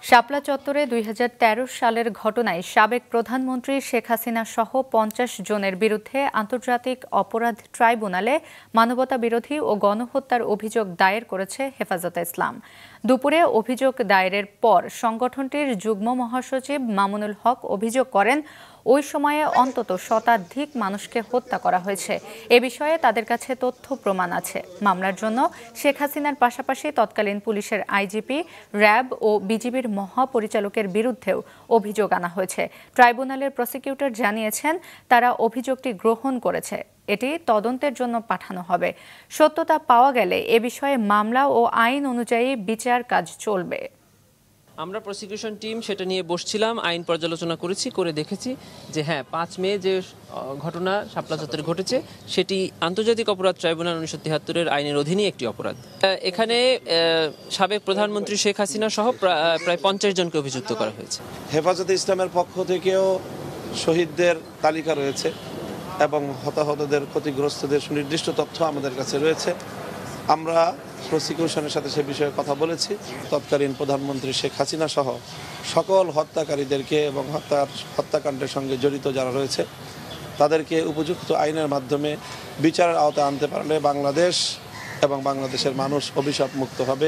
শাপলা চত্বরে ২০১৩ সালের ঘটনায় সাবেক প্রধানমন্ত্রী শেখ হাসিনা সহ ৫০ জনের বিরুদ্ধে আন্তর্জাতিক অপরাধ ট্রাইব্যুনালে মানবতাবিরোধী ও গণহত্যার অভিযোগ দায়ের করেছে হেফাজতে ইসলাম। দুপুরে অভিযোগ দায়েরের পর সংগঠনটির যুগ্ম মহাসচিব মামুনুল হক অভিযোগ করেন, ওই সময়ে অন্তত শতাধিক মানুষকে হত্যা করা হয়েছে। এ বিষয়ে তাদের কাছে তথ্য প্রমাণ আছে। মামলার জন্য শেখ হাসিনার পাশাপাশি তৎকালীন পুলিশের আইজিপি, র্যাব ও বিজিবির মহাপরিচালকের বিরুদ্ধেও অভিযোগ আনা হয়েছে। ট্রাইব্যুনালের প্রসিকিউটর জানিয়েছেন, তারা অভিযোগটি গ্রহণ করেছে। এটি তদন্তের জন্য পাঠানো হবে। সত্যতা পাওয়া গেলে এ বিষয়ে মামলা ও আইন অনুযায়ী বিচার কাজ চলবে। আমরা প্রসিকিউশন টিম সেটা নিয়ে বসছিলাম, আইন পর্যালোচনা করেছি, করে দেখেছি যে হ্যাঁ, ৫ মে যে ঘটনা শাপলা চত্বরে ঘটেছে সেটি আন্তর্জাতিক অপরাধ ট্রাইব্যুনাল ১৯৭৩-এর আইনের অধীনে একটি অপরাধ। এখানে সাবেক প্রধানমন্ত্রী শেখ হাসিনা সহ প্রায় ৫০ জনকে অভিযুক্ত করা হয়েছে। হেফাজতে ইসলামের পক্ষ থেকেও শহীদদের তালিকা রয়েছে এবং হতাহতদের, ক্ষতিগ্রস্তদের সুনির্দিষ্ট তথ্য আমাদের কাছে রয়েছে। আমরা প্রসিকিউশনের সাথে সে বিষয়ে কথা বলেছি। তৎকালীন প্রধানমন্ত্রী শেখ হাসিনা সহ সকল হত্যাকারীদেরকে এবং হত্যাকাণ্ডের সঙ্গে জড়িত যারা রয়েছে তাদেরকে উপযুক্ত আইনের মাধ্যমে বিচারের আওতায় আনতে পারলে বাংলাদেশ এবং বাংলাদেশের মানুষ অভিশাপ মুক্ত হবে।